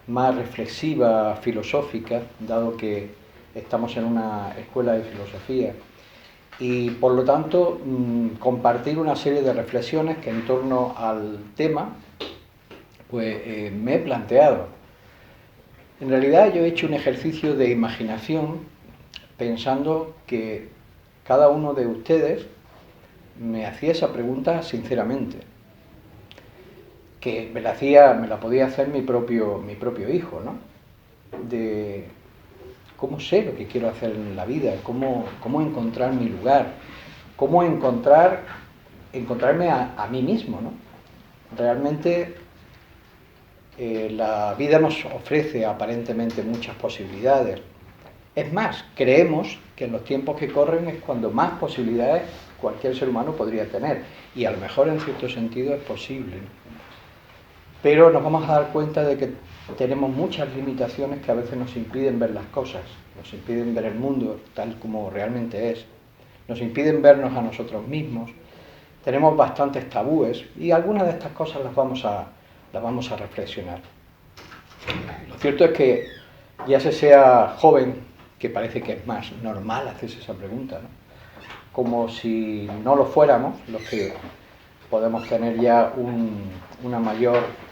más reflexiva, filosófica, dado que estamos en una escuela de filosofía, y por lo tanto compartir una serie de reflexiones que en torno al tema pues me he planteado. En realidad yo he hecho un ejercicio de imaginación pensando que cada uno de ustedes me hacía esa pregunta sinceramente, que me la podía hacer mi propio hijo, ¿no? De cómo sé lo que quiero hacer en la vida, cómo encontrar mi lugar, cómo encontrarme a mí mismo, ¿no? Realmente la vida nos ofrece aparentemente muchas posibilidades. Es más, creemos que en los tiempos que corren es cuando más posibilidades cualquier ser humano podría tener, y a lo mejor en cierto sentido es posible, ¿no? Pero nos vamos a dar cuenta de que tenemos muchas limitaciones que a veces nos impiden ver las cosas, nos impiden ver el mundo tal como realmente es, nos impiden vernos a nosotros mismos. Tenemos bastantes tabúes y algunas de estas cosas las vamos a reflexionar. Lo cierto es que ya se sea joven, que parece que es más normal hacerse esa pregunta, ¿no? Como si no lo fuéramos, los que podemos tener ya una mayor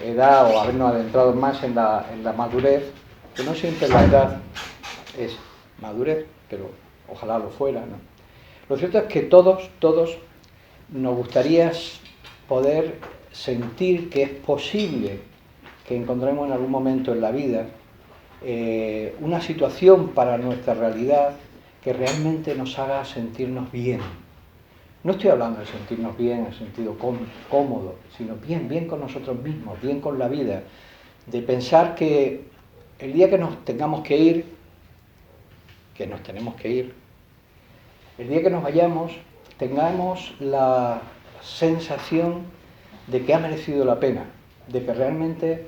edad o habernos adentrado más en la madurez, que no siempre la edad es madurez, pero ojalá lo fuera, ¿no? Lo cierto es que todos nos gustaría poder sentir que es posible que encontremos en algún momento en la vida una situación para nuestra realidad que realmente nos haga sentirnos bien. No estoy hablando de sentirnos bien en el sentido cómodo, sino bien con nosotros mismos, bien con la vida, de pensar que el día que nos tengamos que ir, que nos tenemos que ir, el día que nos vayamos, tengamos la sensación de que ha merecido la pena, de que realmente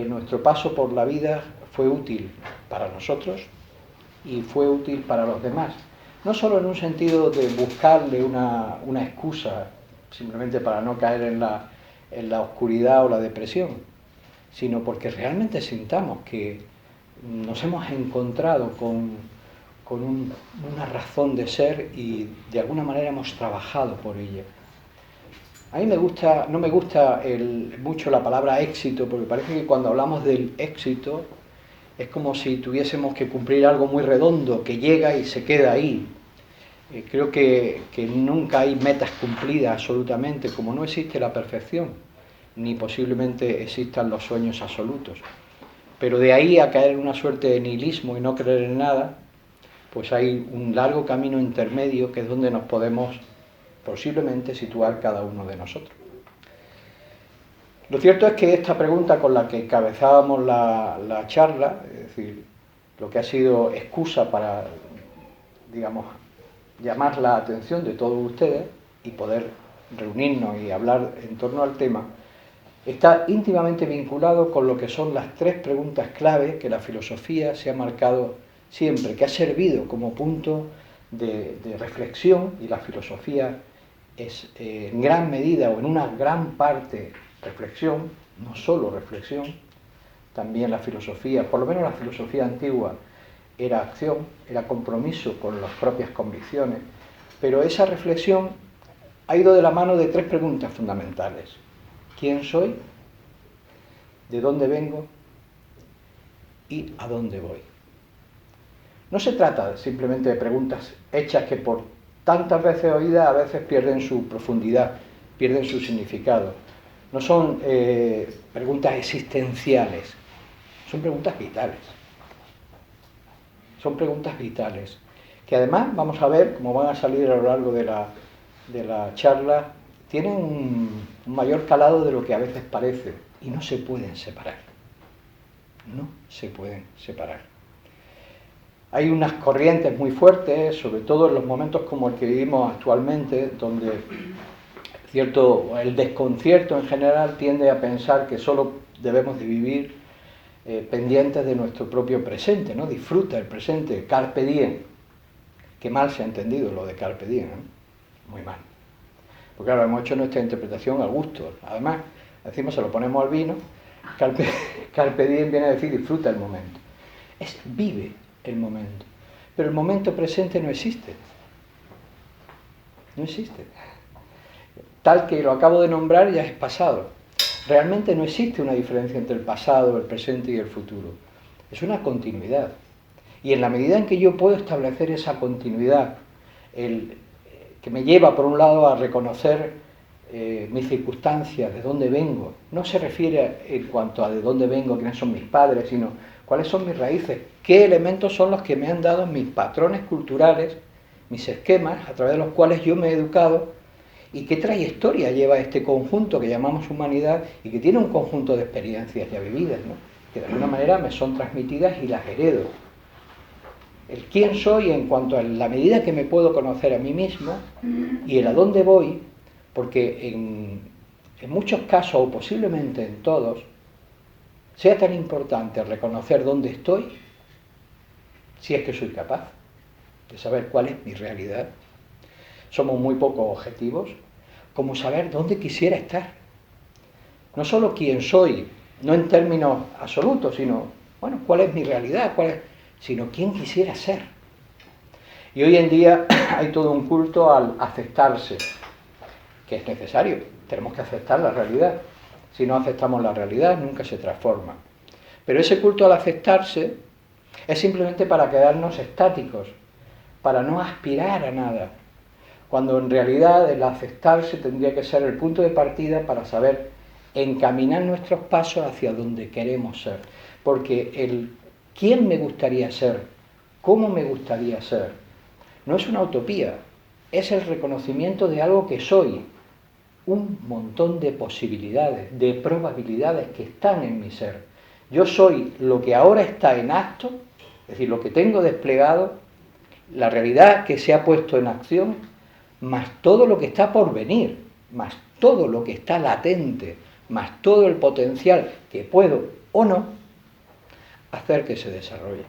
nuestro paso por la vida fue útil para nosotros y fue útil para los demás. No solo en un sentido de buscarle una excusa simplemente para no caer en la oscuridad o la depresión, sino porque realmente sintamos que nos hemos encontrado con una razón de ser y de alguna manera hemos trabajado por ella. A mí no me gusta mucho la palabra éxito, porque parece que cuando hablamos del éxito es como si tuviésemos que cumplir algo muy redondo, que llega y se queda ahí. Creo que nunca hay metas cumplidas absolutamente, como no existe la perfección, ni posiblemente existan los sueños absolutos. Pero de ahí a caer en una suerte de nihilismo y no creer en nada, pues hay un largo camino intermedio que es donde nos podemos posiblemente situar cada uno de nosotros. Lo cierto es que esta pregunta con la que encabezábamos la charla, es decir, lo que ha sido excusa para, digamos, llamar la atención de todos ustedes y poder reunirnos y hablar en torno al tema, está íntimamente vinculado con lo que son las tres preguntas clave que la filosofía se ha marcado siempre, que ha servido como punto de reflexión, y la filosofía es en gran medida o en una gran parte reflexión, no solo reflexión, también la filosofía, por lo menos la filosofía antigua, era acción, era compromiso con las propias convicciones, pero esa reflexión ha ido de la mano de tres preguntas fundamentales. ¿Quién soy? ¿De dónde vengo? ¿Y a dónde voy? No se trata simplemente de preguntas hechas que por tantas veces oídas a veces pierden su profundidad, pierden su significado. No son preguntas existenciales, son preguntas vitales. Son preguntas vitales, que además vamos a ver, como van a salir a lo largo de la charla, tienen un mayor calado de lo que a veces parece, y no se pueden separar. No se pueden separar. Hay unas corrientes muy fuertes, sobre todo en los momentos como el que vivimos actualmente, donde el desconcierto en general tiende a pensar que solo debemos de vivir pendientes de nuestro propio presente, ¿no? Disfruta el presente, carpe diem. Qué mal se ha entendido lo de carpe diem, ¿no? Muy mal. Porque claro, hemos hecho nuestra interpretación a gusto. Además, decimos, se lo ponemos al vino, Carpe diem viene a decir disfruta el momento. Es vive el momento. Pero el momento presente no existe. No existe. Tal que lo acabo de nombrar ya es pasado. Realmente no existe una diferencia entre el pasado, el presente y el futuro. Es una continuidad. Y en la medida en que yo puedo establecer esa continuidad, que me lleva por un lado a reconocer mis circunstancias, de dónde vengo, no se refiere en cuanto a de dónde vengo, quiénes son mis padres, sino cuáles son mis raíces, qué elementos son los que me han dado mis patrones culturales, mis esquemas, a través de los cuales yo me he educado, y qué trayectoria lleva este conjunto que llamamos humanidad y que tiene un conjunto de experiencias ya vividas, ¿no? Que de alguna manera me son transmitidas y las heredo. El quién soy en cuanto a la medida que me puedo conocer a mí mismo y el a dónde voy, porque en muchos casos, o posiblemente en todos, sea tan importante reconocer dónde estoy, si es que soy capaz de saber cuál es mi realidad. Somos muy poco objetivos, como saber dónde quisiera estar. No solo quién soy, no en términos absolutos, sino, bueno, cuál es mi realidad, sino quién quisiera ser. Y hoy en día hay todo un culto al aceptarse, que es necesario, tenemos que aceptar la realidad. Si no aceptamos la realidad, nunca se transforma. Pero ese culto al aceptarse es simplemente para quedarnos estáticos, para no aspirar a nada, cuando en realidad el aceptarse tendría que ser el punto de partida para saber encaminar nuestros pasos hacia donde queremos ser. Porque el quién me gustaría ser, cómo me gustaría ser, no es una utopía, es el reconocimiento de algo que soy, un montón de posibilidades, de probabilidades que están en mi ser. Yo soy lo que ahora está en acto, es decir, lo que tengo desplegado, la realidad que se ha puesto en acción, más todo lo que está por venir, más todo lo que está latente, más todo el potencial que puedo o no hacer que se desarrolle.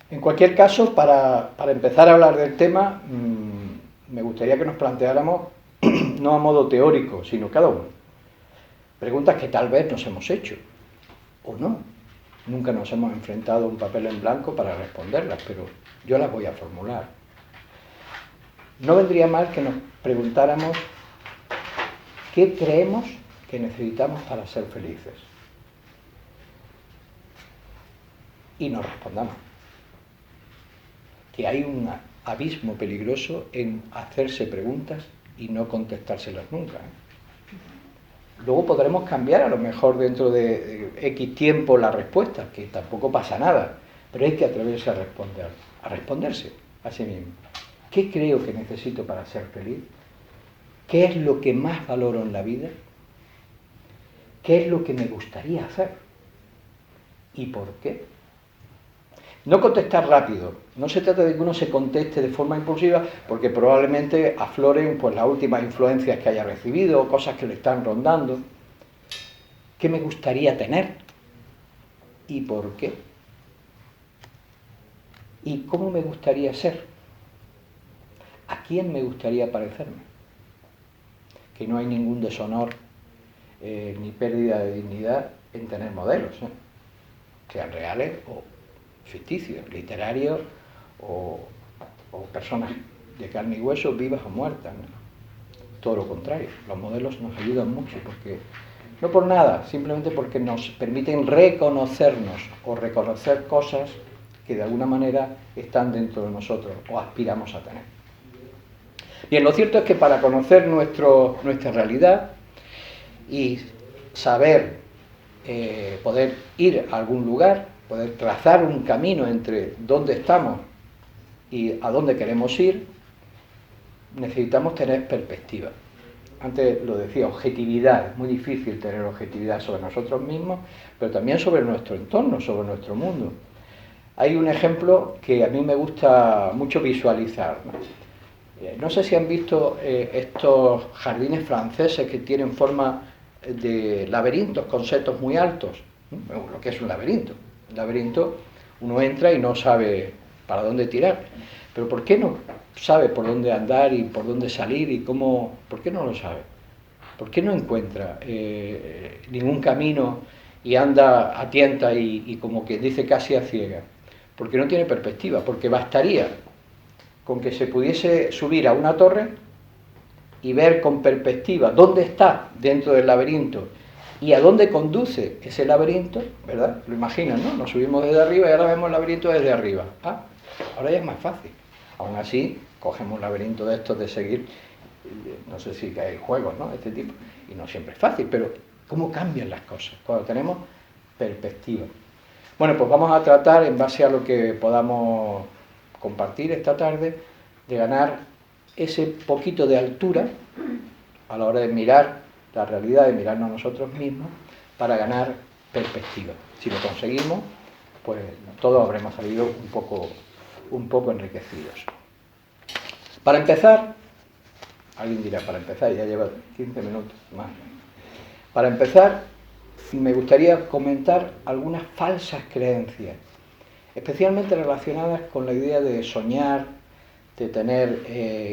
En cualquier caso, para empezar a hablar del tema, me gustaría que nos planteáramos, no a modo teórico, sino cada uno, preguntas que tal vez nos hemos hecho, o no. Nunca nos hemos enfrentado a un papel en blanco para responderlas, pero yo las voy a formular. No vendría mal que nos preguntáramos qué creemos que necesitamos para ser felices. Y nos respondamos. Que hay un abismo peligroso en hacerse preguntas y no contestárselas nunca. Luego podremos cambiar a lo mejor dentro de X tiempo la respuesta, que tampoco pasa nada, pero hay que atreverse a responderse a sí mismo. ¿Qué creo que necesito para ser feliz? ¿Qué es lo que más valoro en la vida? ¿Qué es lo que me gustaría hacer? ¿Y por qué? No contestar rápido. No se trata de que uno se conteste de forma impulsiva, porque probablemente afloren pues, las últimas influencias que haya recibido, cosas que le están rondando. ¿Qué me gustaría tener? ¿Y por qué? ¿Y cómo me gustaría ser? ¿A quién me gustaría parecerme? Que no hay ningún deshonor ni pérdida de dignidad en tener modelos, sean reales o ficticios, literarios o personas de carne y hueso, vivas o muertas, ¿no? Todo lo contrario, los modelos nos ayudan mucho, porque no por nada, simplemente porque nos permiten reconocernos o reconocer cosas que de alguna manera están dentro de nosotros o aspiramos a tener. Bien, lo cierto es que para conocer nuestra realidad y saber poder ir a algún lugar, poder trazar un camino entre dónde estamos y a dónde queremos ir, necesitamos tener perspectiva. Antes lo decía, objetividad. Es muy difícil tener objetividad sobre nosotros mismos, pero también sobre nuestro entorno, sobre nuestro mundo. Hay un ejemplo que a mí me gusta mucho visualizar, ¿no? No sé si han visto estos jardines franceses que tienen forma de laberintos con setos muy altos. Bueno, lo que es un laberinto. Un laberinto, uno entra y no sabe para dónde tirar. Pero ¿por qué no sabe por dónde andar y por dónde salir y cómo? ¿Por qué no lo sabe? ¿Por qué no encuentra ningún camino y anda a tientas y como que dice casi a ciegas? Porque no tiene perspectiva, porque bastaría con que se pudiese subir a una torre y ver con perspectiva dónde está dentro del laberinto y a dónde conduce ese laberinto, ¿verdad? Lo imaginan, ¿no? Nos subimos desde arriba y ahora vemos el laberinto desde arriba. Ah, ahora ya es más fácil. Aún así, cogemos un laberinto de estos de seguir, no sé si hay juegos, ¿no? Este tipo, y no siempre es fácil, pero ¿cómo cambian las cosas cuando tenemos perspectiva? Bueno, pues vamos a tratar, en base a lo que podamos compartir esta tarde, de ganar ese poquito de altura a la hora de mirar la realidad, de mirarnos a nosotros mismos, para ganar perspectiva. Si lo conseguimos, pues todos habremos salido un poco enriquecidos. Para empezar, alguien dirá, para empezar, ya lleva 15 minutos más. Para empezar, me gustaría comentar algunas falsas creencias, especialmente relacionadas con la idea de soñar, de tener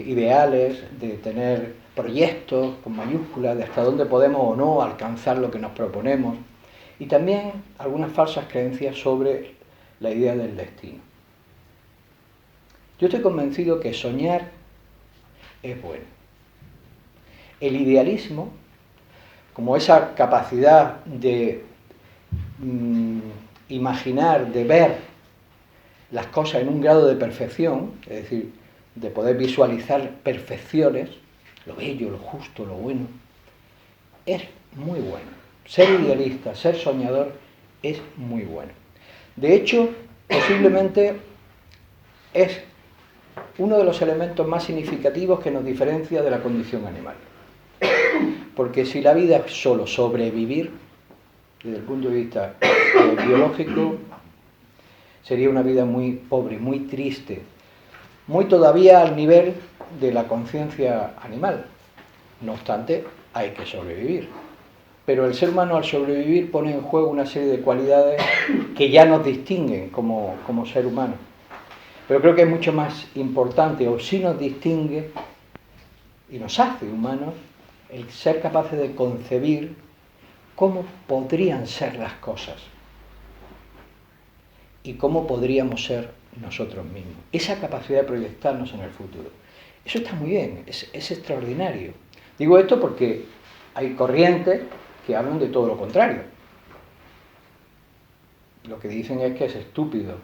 ideales, de tener proyectos con mayúsculas, de hasta dónde podemos o no alcanzar lo que nos proponemos, y también algunas falsas creencias sobre la idea del destino. Yo estoy convencido que soñar es bueno. El idealismo, como esa capacidad de imaginar, de ver las cosas en un grado de perfección, es decir, de poder visualizar perfecciones, lo bello, lo justo, lo bueno, es muy bueno. Ser idealista, ser soñador, es muy bueno. De hecho, posiblemente es uno de los elementos más significativos que nos diferencia de la condición animal. Porque si la vida es solo sobrevivir, desde el punto de vista biológico, sería una vida muy pobre, muy triste, muy todavía al nivel de la conciencia animal. No obstante, hay que sobrevivir. Pero el ser humano, al sobrevivir, pone en juego una serie de cualidades que ya nos distinguen como ser humano. Pero creo que es mucho más importante, o sí nos distingue y nos hace humanos, el ser capaces de concebir cómo podrían ser las cosas y cómo podríamos ser nosotros mismos. Esa capacidad de proyectarnos en el futuro. Eso está muy bien, es extraordinario. Digo esto porque hay corrientes que hablan de todo lo contrario. Lo que dicen es que es estúpido,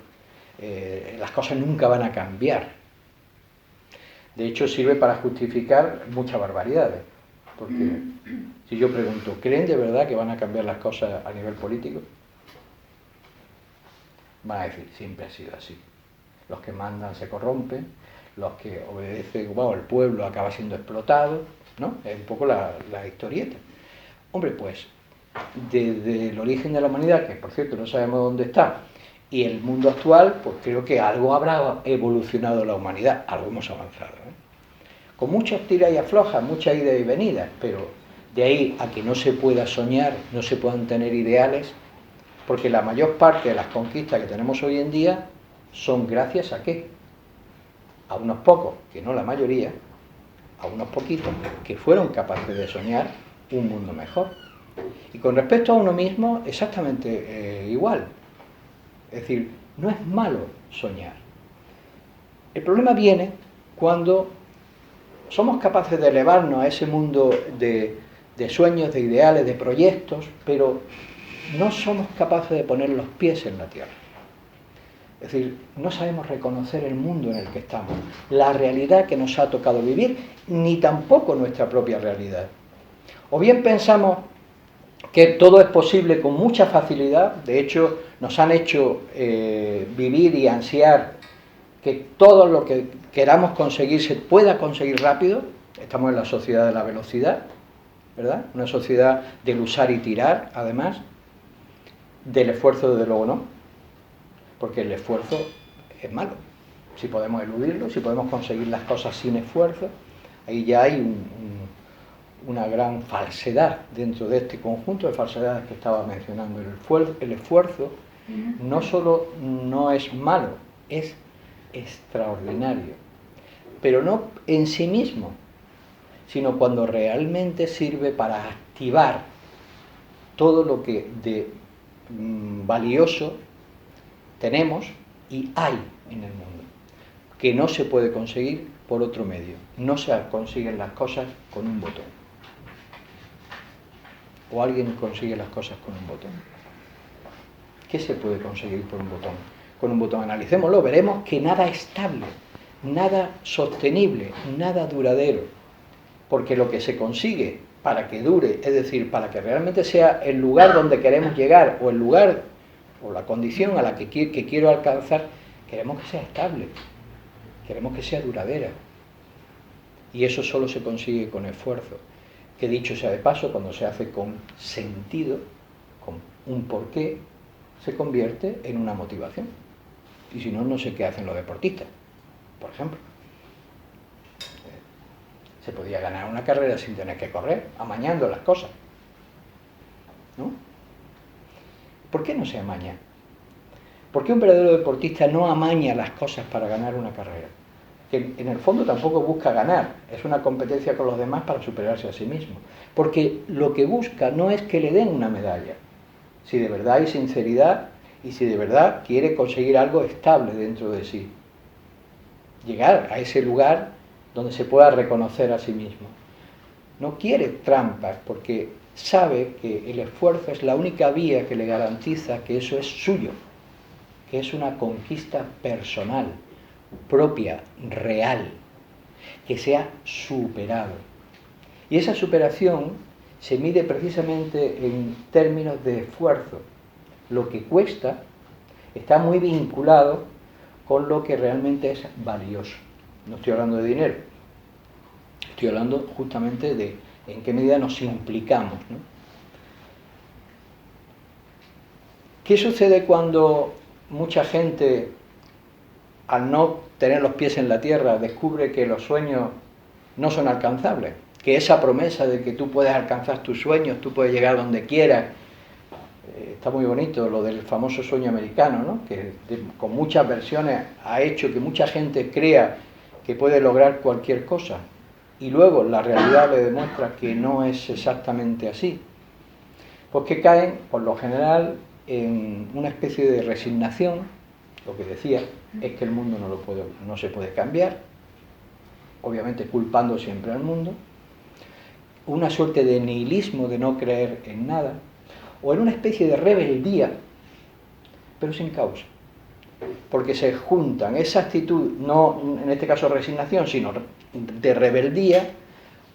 las cosas nunca van a cambiar. De hecho, sirve para justificar muchas barbaridades. Porque si yo pregunto, ¿creen de verdad que van a cambiar las cosas a nivel político? Van a decir, siempre ha sido así. Los que mandan se corrompen, los que obedecen, bueno, el pueblo acaba siendo explotado, ¿no? Es un poco la historieta. Hombre, pues, desde el origen de la humanidad, que por cierto no sabemos dónde está, y el mundo actual, pues creo que algo habrá evolucionado la humanidad, algo hemos avanzado, ¿eh? Con muchas tiras y aflojas, muchas idas y venidas, pero de ahí a que no se pueda soñar, no se puedan tener ideales, porque la mayor parte de las conquistas que tenemos hoy en día son gracias a ¿qué? A unos pocos, que no la mayoría, a unos poquitos, que fueron capaces de soñar un mundo mejor. Y con respecto a uno mismo, exactamente igual. Es decir, no es malo soñar. El problema viene cuando somos capaces de elevarnos a ese mundo de sueños, de ideales, de proyectos, pero no somos capaces de poner los pies en la tierra. Es decir, no sabemos reconocer el mundo en el que estamos, la realidad que nos ha tocado vivir, ni tampoco nuestra propia realidad. O bien pensamos que todo es posible con mucha facilidad, de hecho nos han hecho vivir y ansiar que todo lo que queramos conseguir se pueda conseguir rápido. Estamos en la sociedad de la velocidad, ¿verdad? Una sociedad del usar y tirar, además, del esfuerzo desde luego no, porque el esfuerzo es malo. Si podemos eludirlo, si podemos conseguir las cosas sin esfuerzo, ahí ya hay una gran falsedad dentro de este conjunto de falsedades que estaba mencionando. El esfuerzo no solo no es malo, es extraordinario, pero no en sí mismo, sino cuando realmente sirve para activar todo lo que de valioso tenemos y hay en el mundo, que no se puede conseguir por otro medio. No se consiguen las cosas con un botón. ¿O alguien consigue las cosas con un botón? ¿Qué se puede conseguir por un botón? Con un botón, analicémoslo, veremos que nada estable, nada sostenible, nada duradero, porque lo que se consigue para que dure, es decir, para que realmente sea el lugar donde queremos llegar, o el lugar, o la condición a la que quiero alcanzar, queremos que sea estable, queremos que sea duradera. Y eso solo se consigue con esfuerzo, que dicho sea de paso, cuando se hace con sentido, con un porqué, se convierte en una motivación. Y si no, no sé qué hacen los deportistas, por ejemplo. Se podía ganar una carrera sin tener que correr, amañando las cosas, ¿no? ¿Por qué no se amaña? ¿Por qué un verdadero deportista no amaña las cosas para ganar una carrera? Que en el fondo tampoco busca ganar, es una competencia con los demás para superarse a sí mismo. Porque lo que busca no es que le den una medalla, si de verdad hay sinceridad y si de verdad quiere conseguir algo estable dentro de sí. Llegar a ese lugar donde se pueda reconocer a sí mismo. No quiere trampas porque sabe que el esfuerzo es la única vía que le garantiza que eso es suyo, que es una conquista personal, propia, real, que se ha superado. Y esa superación se mide precisamente en términos de esfuerzo. Lo que cuesta está muy vinculado con lo que realmente es valioso. No estoy hablando de dinero, estoy hablando justamente de en qué medida nos implicamos, ¿no? ¿Qué sucede cuando mucha gente, al no tener los pies en la tierra, descubre que los sueños no son alcanzables? Que esa promesa de que tú puedes alcanzar tus sueños, tú puedes llegar donde quieras, está muy bonito lo del famoso sueño americano, ¿no? Que con muchas versiones ha hecho que mucha gente crea que puede lograr cualquier cosa y luego la realidad le demuestra que no es exactamente así. Porque caen, por lo general, en una especie de resignación. Lo que decía es que el mundo no se puede cambiar, obviamente culpando siempre al mundo, una suerte de nihilismo, de no creer en nada, o en una especie de rebeldía, pero sin causa, porque se juntan esa actitud, no en este caso resignación, sino de rebeldía,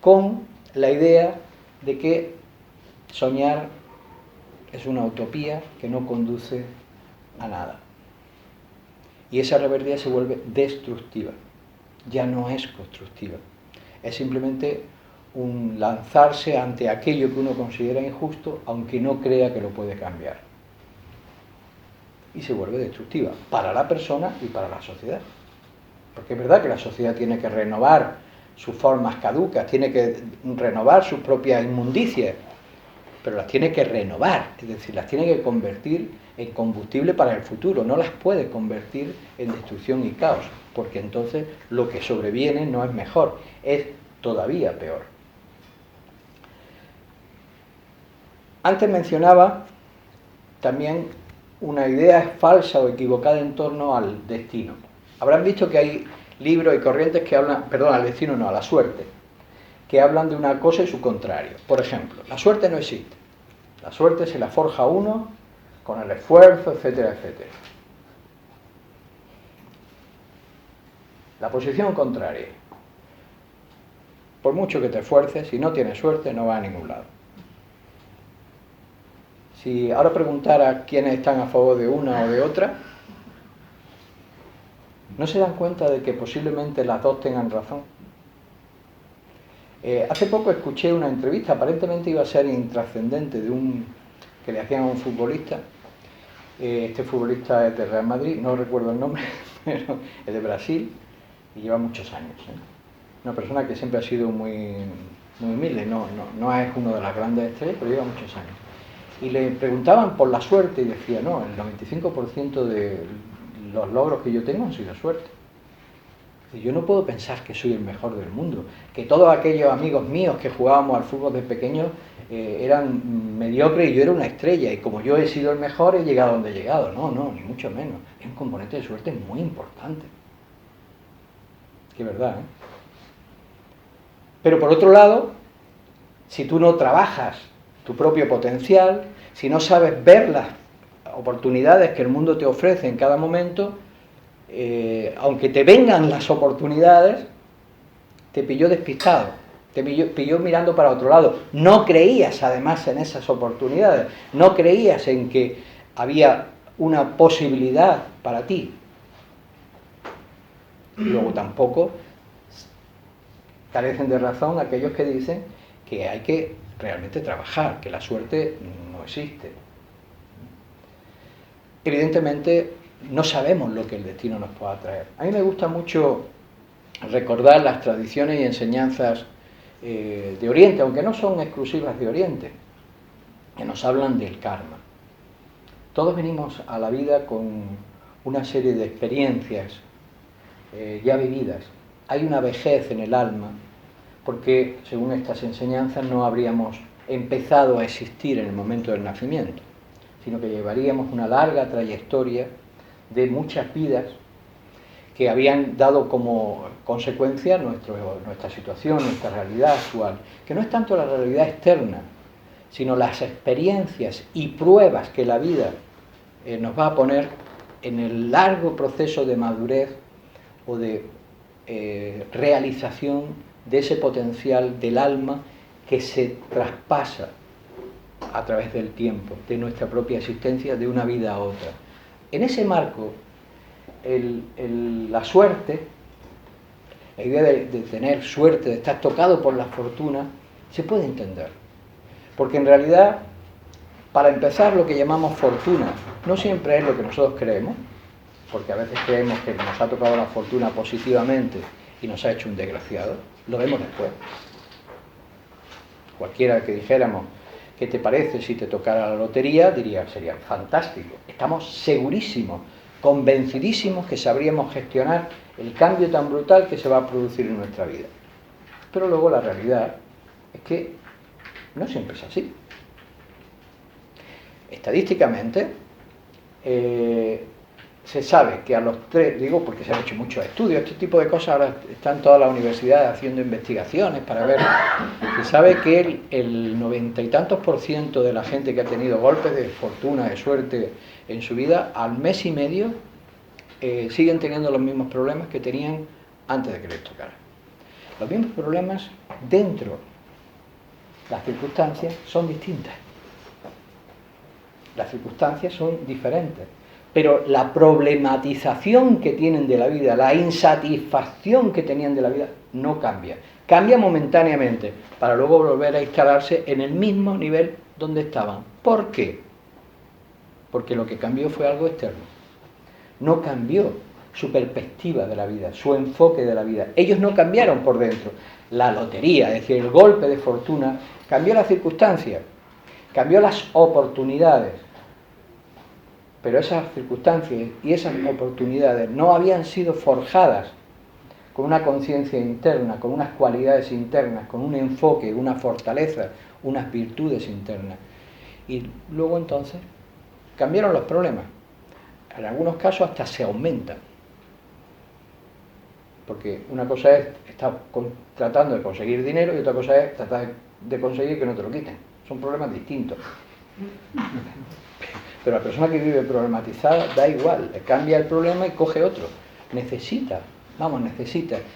con la idea de que soñar es una utopía que no conduce a nada. Y esa rebeldía se vuelve destructiva, ya no es constructiva, es simplemente un lanzarse ante aquello que uno considera injusto, aunque no crea que lo puede cambiar. Y se vuelve destructiva para la persona y para la sociedad. Porque es verdad que la sociedad tiene que renovar sus formas caducas, tiene que renovar sus propias inmundicias, pero las tiene que renovar, es decir, las tiene que convertir en combustible para el futuro, no las puede convertir en destrucción y caos, porque entonces lo que sobreviene no es mejor, es todavía peor. Antes mencionaba también una idea falsa o equivocada en torno al destino. Habrán visto que hay libros y corrientes que hablan, perdón, al destino no, a la suerte, que hablan de una cosa y su contrario. Por ejemplo, la suerte no existe. La suerte se la forja uno con el esfuerzo, etcétera, etcétera. La posición contraria. Por mucho que te esfuerces, si no tienes suerte, no vas a ningún lado. Si ahora preguntara quiénes están a favor de una o de otra, ¿no se dan cuenta de que posiblemente las dos tengan razón? Hace poco escuché una entrevista, aparentemente iba a ser intrascendente, que le hacían a un futbolista. Este futbolista es de Real Madrid, no recuerdo el nombre, pero es de Brasil y lleva muchos años. Una persona que siempre ha sido muy, muy humilde, no es uno de las grandes estrellas, pero lleva muchos años. Y le preguntaban por la suerte y decía, no, el 95% de los logros que yo tengo han sido suerte. Yo no puedo pensar que soy el mejor del mundo, que todos aquellos amigos míos que jugábamos al fútbol de pequeños eran mediocres y yo era una estrella, y como yo he sido el mejor he llegado donde he llegado. No, ni mucho menos. Es un componente de suerte muy importante. Que verdad, ¿eh? Pero por otro lado, si tú no trabajas tu propio potencial, si no sabes ver las oportunidades que el mundo te ofrece en cada momento, aunque te vengan las oportunidades, te pilló despistado, te pilló mirando para otro lado. No creías además en esas oportunidades, no creías en que había una posibilidad para ti. Luego tampoco carecen de razón aquellos que dicen que hay que realmente trabajar, que la suerte no existe. Evidentemente no sabemos lo que el destino nos pueda traer. A mí me gusta mucho recordar las tradiciones y enseñanzas de Oriente, aunque no son exclusivas de Oriente, que nos hablan del karma. Todos venimos a la vida con una serie de experiencias ya vividas. Hay una vejez en el alma, porque según estas enseñanzas no habríamos empezado a existir en el momento del nacimiento, sino que llevaríamos una larga trayectoria de muchas vidas que habían dado como consecuencia nuestra situación, nuestra realidad actual, que no es tanto la realidad externa, sino las experiencias y pruebas que la vida nos va a poner en el largo proceso de madurez o de realización de ese potencial del alma que se traspasa a través del tiempo, de nuestra propia existencia, de una vida a otra. En ese marco, la suerte, la idea de tener suerte, de estar tocado por la fortuna, se puede entender. Porque en realidad, para empezar, lo que llamamos fortuna no siempre es lo que nosotros creemos, porque a veces creemos que nos ha tocado la fortuna positivamente y nos ha hecho un desgraciado. Lo vemos después. Cualquiera que dijéramos, ¿qué te parece si te tocara la lotería? Diría, sería fantástico. Estamos segurísimos, convencidísimos que sabríamos gestionar el cambio tan brutal que se va a producir en nuestra vida. Pero luego la realidad es que no siempre es así. Estadísticamente, se sabe que a los 3, digo porque se han hecho muchos estudios, este tipo de cosas ahora están todas las universidades haciendo investigaciones para ver, se sabe que el 90 y tantos % de la gente que ha tenido golpes de fortuna, de suerte en su vida, al mes y medio siguen teniendo los mismos problemas que tenían antes de que les tocara. Los mismos problemas dentro, las circunstancias son distintas. Las circunstancias son diferentes, pero la problematización que tienen de la vida, la insatisfacción que tenían de la vida, no cambia. Cambia momentáneamente, para luego volver a instalarse en el mismo nivel donde estaban. ¿Por qué? Porque lo que cambió fue algo externo. No cambió su perspectiva de la vida, su enfoque de la vida. Ellos no cambiaron por dentro. La lotería, es decir, el golpe de fortuna, cambió las circunstancias, cambió las oportunidades. Pero esas circunstancias y esas oportunidades no habían sido forjadas con una conciencia interna, con unas cualidades internas, con un enfoque, una fortaleza, unas virtudes internas. Y luego entonces cambiaron los problemas. En algunos casos hasta se aumentan. Porque una cosa es estar tratando de conseguir dinero y otra cosa es tratar de conseguir que no te lo quiten. Son problemas distintos. Pero la persona que vive problematizada da igual, le cambia el problema y coge otro. Necesita,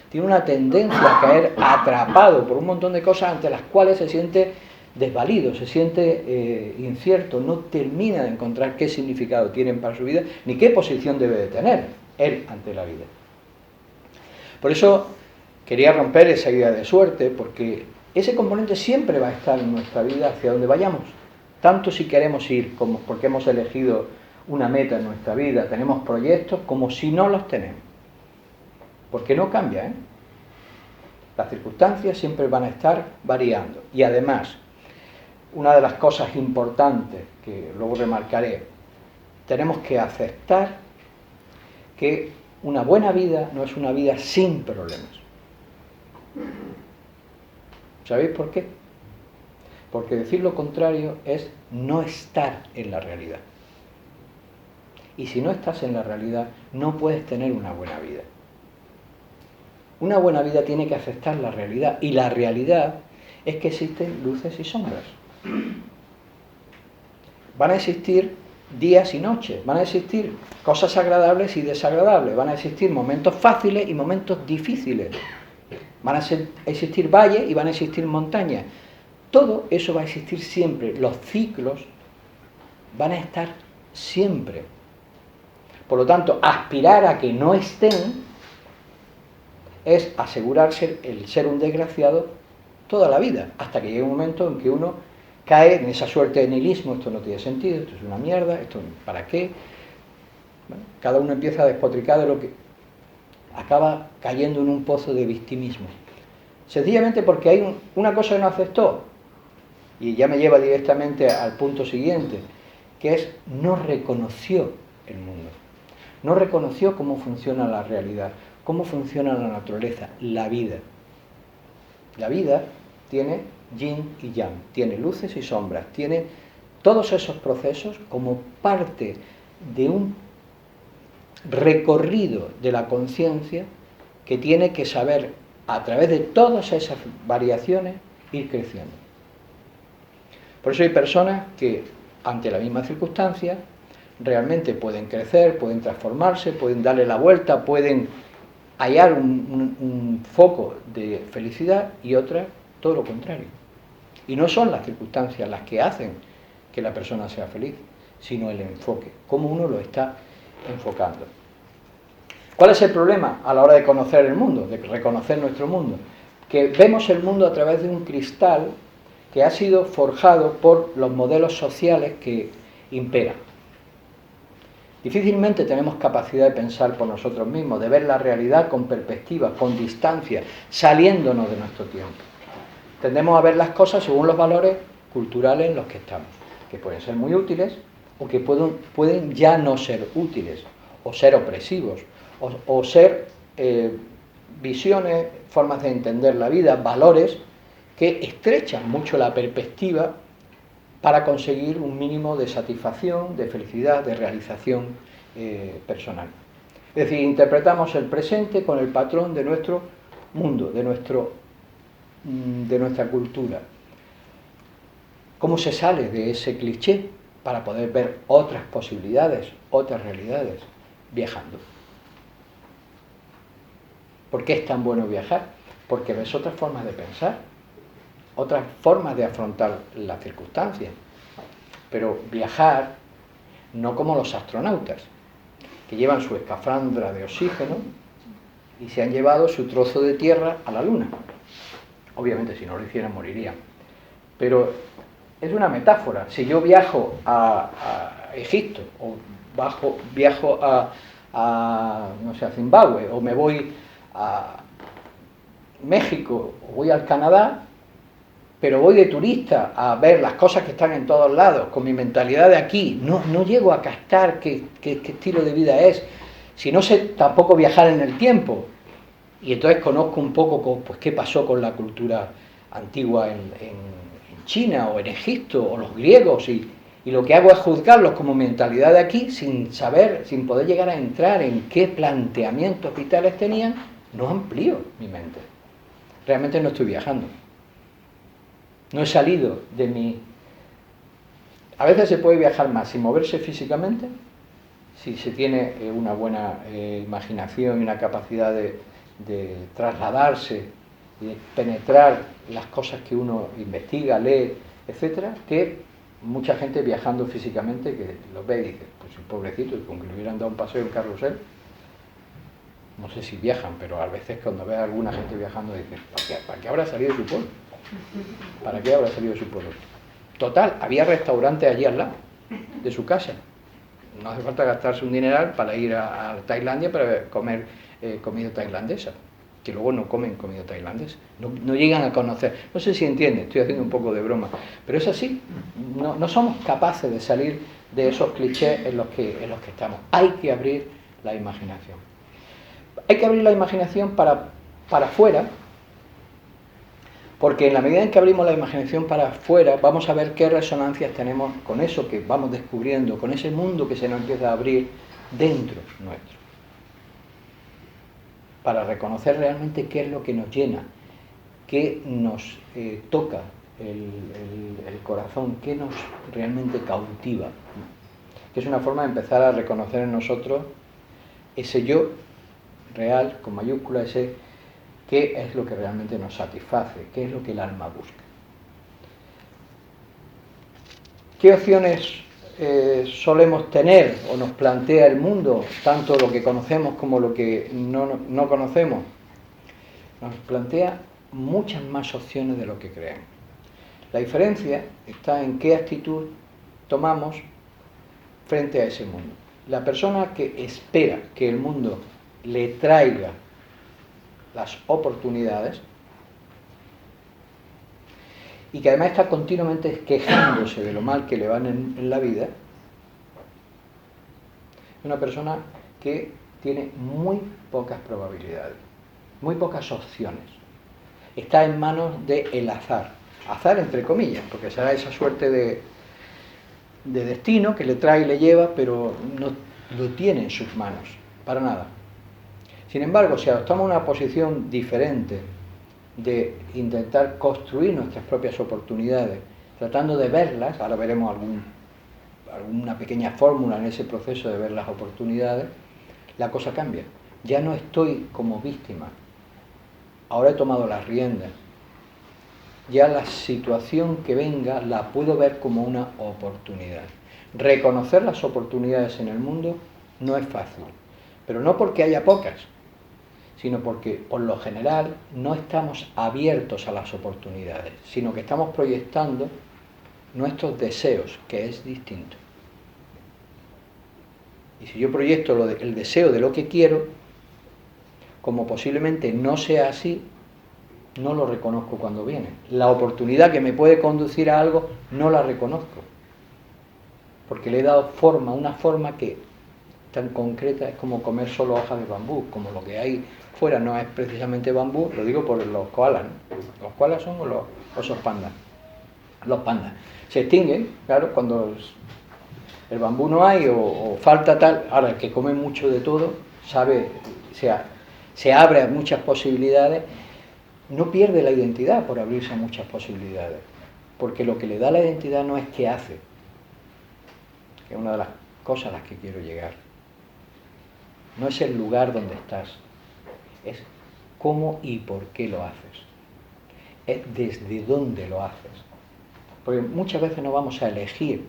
tiene una tendencia a caer atrapado por un montón de cosas ante las cuales se siente desvalido, se siente incierto, no termina de encontrar qué significado tienen para su vida, ni qué posición debe de tener él ante la vida. Por eso quería romper esa idea de suerte, porque ese componente siempre va a estar en nuestra vida hacia donde vayamos. Tanto si queremos ir, como porque hemos elegido una meta en nuestra vida, tenemos proyectos, como si no los tenemos. Porque no cambia, ¿eh? Las circunstancias siempre van a estar variando. Y además, una de las cosas importantes que luego remarcaré, tenemos que aceptar que una buena vida no es una vida sin problemas. ¿Sabéis por qué? Porque decir lo contrario es no estar en la realidad. Y si no estás en la realidad, no puedes tener una buena vida. Una buena vida tiene que aceptar la realidad. Y la realidad es que existen luces y sombras. Van a existir días y noches. Van a existir cosas agradables y desagradables. Van a existir momentos fáciles y momentos difíciles. Van a existir valles y van a existir montañas. Todo eso va a existir siempre. Los ciclos van a estar siempre. Por lo tanto, aspirar a que no estén es asegurarse el ser un desgraciado toda la vida, hasta que llegue un momento en que uno cae en esa suerte de nihilismo. Esto no tiene sentido, esto es una mierda, esto ¿para qué? Bueno, cada uno empieza a despotricar de lo que acaba cayendo en un pozo de victimismo. Sencillamente porque hay una cosa que no aceptó, y ya me lleva directamente al punto siguiente, que es no reconoció el mundo. No reconoció cómo funciona la realidad, cómo funciona la naturaleza, la vida. La vida tiene yin y yang, tiene luces y sombras, tiene todos esos procesos como parte de un recorrido de la conciencia que tiene que saber, a través de todas esas variaciones, ir creciendo. Por eso hay personas que, ante la misma circunstancia, realmente pueden crecer, pueden transformarse, pueden darle la vuelta, pueden hallar un foco de felicidad, y otras todo lo contrario. Y no son las circunstancias las que hacen que la persona sea feliz, sino el enfoque, cómo uno lo está enfocando. ¿Cuál es el problema a la hora de conocer el mundo, de reconocer nuestro mundo? Que vemos el mundo a través de un cristal que ha sido forjado por los modelos sociales que imperan. Difícilmente tenemos capacidad de pensar por nosotros mismos, de ver la realidad con perspectiva, con distancia, saliéndonos de nuestro tiempo. Tendemos a ver las cosas según los valores culturales en los que estamos, que pueden ser muy útiles o que pueden ya no ser útiles, o ser opresivos, o ser visiones, formas de entender la vida, valores que estrechan mucho la perspectiva para conseguir un mínimo de satisfacción, de felicidad, de realización personal. Es decir, interpretamos el presente con el patrón de nuestro mundo, de nuestra cultura. ¿Cómo se sale de ese cliché para poder ver otras posibilidades, otras realidades? Viajando. ¿Por qué es tan bueno viajar? Porque ves otras formas de pensar, otras formas de afrontar las circunstancias. Pero viajar no como los astronautas, que llevan su escafandra de oxígeno y se han llevado su trozo de tierra a la luna. Obviamente, si no lo hicieran, morirían. Pero es una metáfora. Si yo viajo a Egipto, o viajo a Zimbabue, o me voy a México, o voy al Canadá, pero voy de turista a ver las cosas que están en todos lados, con mi mentalidad de aquí, no llego a captar qué estilo de vida es, si no sé tampoco viajar en el tiempo, y entonces conozco un poco pues, qué pasó con la cultura antigua en China o en Egipto, o los griegos, y lo que hago es juzgarlos como mentalidad de aquí, sin saber, sin poder llegar a entrar en qué planteamientos vitales tenían, no amplío mi mente. Realmente no estoy viajando. No he salido de mi... A veces se puede viajar más sin moverse físicamente, si se tiene una buena imaginación y una capacidad de trasladarse y de penetrar las cosas que uno investiga, lee, etcétera, que mucha gente viajando físicamente que los ve y dice, pues pobrecito, y con que le hubieran dado un paseo en carrusel, no sé si viajan, pero a veces cuando ve a alguna gente viajando dice, ¿para qué habrá salido de su pueblo? ¿Para qué habrá salido de su pueblo? Total, había restaurantes allí al lado de su casa. No hace falta gastarse un dineral para ir a Tailandia para comer comida tailandesa, que luego no comen comida tailandesa, no llegan a conocer. No sé si entienden, estoy haciendo un poco de broma, pero es así. No somos capaces de salir de esos clichés en los que estamos. Hay que abrir la imaginación. Hay que abrir la imaginación para afuera, porque en la medida en que abrimos la imaginación para afuera, vamos a ver qué resonancias tenemos con eso que vamos descubriendo, con ese mundo que se nos empieza a abrir dentro nuestro. Para reconocer realmente qué es lo que nos llena, qué nos toca el corazón, qué nos realmente cautiva. Que es una forma de empezar a reconocer en nosotros ese yo real, con mayúscula, ese qué es lo que realmente nos satisface, qué es lo que el alma busca. ¿Qué opciones solemos tener o nos plantea el mundo, tanto lo que conocemos como lo que no conocemos? Nos plantea muchas más opciones de lo que creemos. La diferencia está en qué actitud tomamos frente a ese mundo. La persona que espera que el mundo le traiga las oportunidades y que además está continuamente quejándose de lo mal que le van en la vida, es una persona que tiene muy pocas probabilidades, muy pocas opciones. Está en manos del azar. Azar entre comillas, porque será esa suerte de destino que le trae y le lleva, pero no lo tiene en sus manos, para nada. Sin embargo, si adoptamos una posición diferente de intentar construir nuestras propias oportunidades, tratando de verlas, ahora veremos alguna pequeña fórmula en ese proceso de ver las oportunidades, la cosa cambia. Ya no estoy como víctima, ahora he tomado las riendas. Ya la situación que venga la puedo ver como una oportunidad. Reconocer las oportunidades en el mundo no es fácil, pero no porque haya pocas, sino porque por lo general no estamos abiertos a las oportunidades, sino que estamos proyectando nuestros deseos, que es distinto. Y si yo proyecto el deseo de lo que quiero, como posiblemente no sea así, no lo reconozco cuando viene. La oportunidad que me puede conducir a algo no la reconozco, porque le he dado forma, una forma que tan concreta es como comer solo hojas de bambú, como lo que hay fuera no es precisamente bambú, lo digo por los koalas, ¿no? Los koalas son los osos pandas. Los pandas se extinguen, claro, cuando el bambú no hay o falta tal. Ahora, el que come mucho de todo sabe, se abre a muchas posibilidades. No pierde la identidad por abrirse a muchas posibilidades, porque lo que le da la identidad no es qué hace, que es una de las cosas a las que quiero llegar. No es el lugar donde estás, es cómo y por qué lo haces, es desde dónde lo haces. Porque muchas veces no vamos a elegir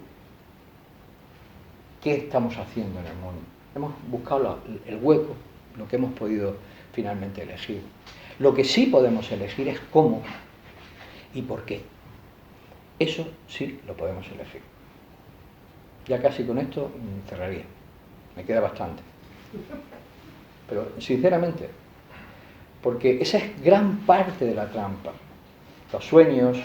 qué estamos haciendo en el mundo. Hemos buscado el hueco, lo que hemos podido finalmente elegir. Lo que sí podemos elegir es cómo y por qué. Eso sí lo podemos elegir. Ya casi con esto cerraría. Me queda bastante. Pero sinceramente, porque esa es gran parte de la trampa. Los sueños,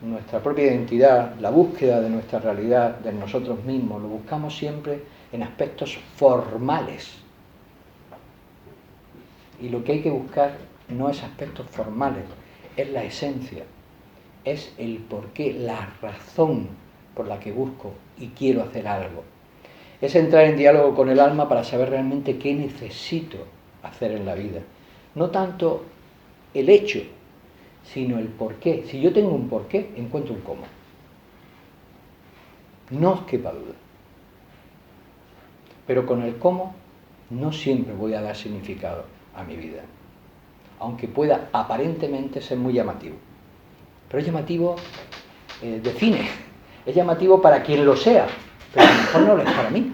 nuestra propia identidad, la búsqueda de nuestra realidad, de nosotros mismos, lo buscamos siempre en aspectos formales. Y lo que hay que buscar no es aspectos formales, es la esencia, es el porqué, la razón por la que busco y quiero hacer algo. Es entrar en diálogo con el alma para saber realmente qué necesito hacer en la vida. No tanto el hecho, sino el porqué. Si yo tengo un porqué, encuentro un cómo. No os quepa duda. Pero con el cómo no siempre voy a dar significado a mi vida, aunque pueda aparentemente ser muy llamativo. Pero es llamativo, define, es llamativo para quien lo sea, pero a lo mejor no lo es para mí.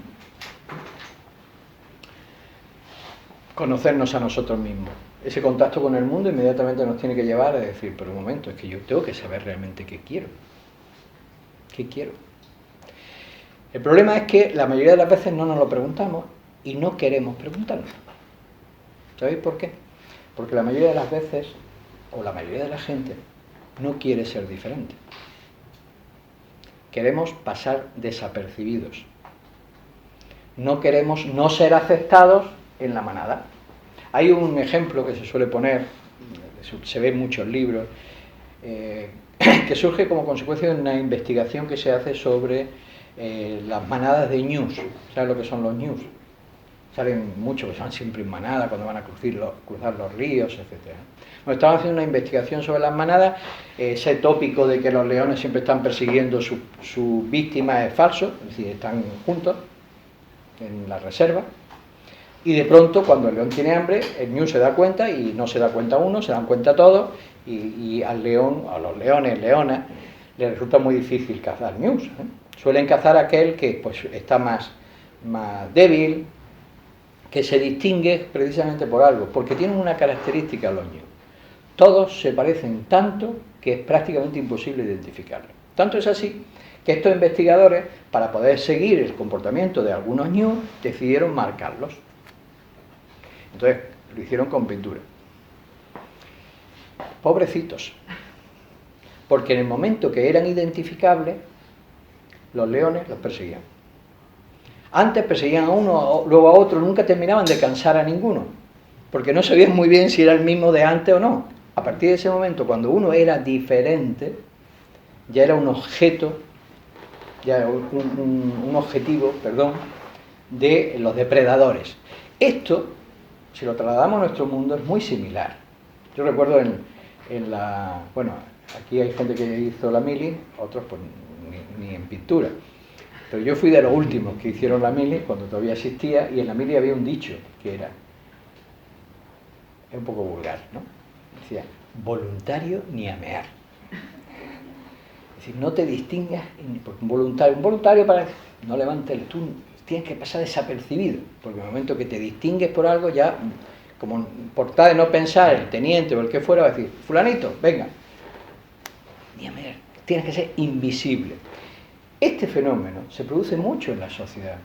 Conocernos a nosotros mismos. Ese contacto con el mundo inmediatamente nos tiene que llevar a decir, pero un momento, es que yo tengo que saber realmente qué quiero. ¿Qué quiero? El problema es que la mayoría de las veces no nos lo preguntamos y no queremos preguntarnos. ¿Sabéis por qué? Porque la mayoría de las veces, o la mayoría de la gente, no quiere ser diferente. Queremos pasar desapercibidos. No queremos no ser aceptados en la manada. Hay un ejemplo que se suele poner, se ve en muchos libros, que surge como consecuencia de una investigación que se hace sobre las manadas de ñus. ¿Sabes lo que son los ñus? Salen muchos que son siempre en manada cuando van a cruzar los ríos, etc. Bueno, estaban haciendo una investigación sobre las manadas. Ese tópico de que los leones siempre están persiguiendo su víctima es falso, es decir, están juntos en la reserva. Y de pronto, cuando el león tiene hambre, el ñu se da cuenta, y no se da cuenta uno, se dan cuenta todos, y al león, a los leones, leonas, les resulta muy difícil cazar ñus. Suelen cazar aquel que pues está más débil, que se distingue precisamente por algo, porque tienen una característica los ñus. Todos se parecen tanto que es prácticamente imposible identificarlos. Tanto es así que estos investigadores, para poder seguir el comportamiento de algunos ñus, decidieron marcarlos. Entonces lo hicieron con pintura. Pobrecitos. Porque en el momento que eran identificables, los leones los perseguían. Antes perseguían a uno, luego a otro, nunca terminaban de cansar a ninguno, porque no sabían muy bien si era el mismo de antes o no. A partir de ese momento, cuando uno era diferente, ya era un objeto, ya un objetivo, de los depredadores. Esto, si lo trasladamos a nuestro mundo, es muy similar. Yo recuerdo bueno, aquí hay gente que hizo la mili, otros pues ni en pintura. Pero yo fui de los últimos que hicieron la mili cuando todavía existía, y en la mili había un dicho que era, es un poco vulgar, ¿no? Decía, voluntario ni a mear. Es decir, no te distingas, porque un voluntario para no levantes, tú tienes que pasar desapercibido, porque en el momento que te distingues por algo, ya, como por tal de no pensar, el teniente o el que fuera va a decir, fulanito, venga, ni a mear, tienes que ser invisible. Este fenómeno se produce mucho en la sociedad.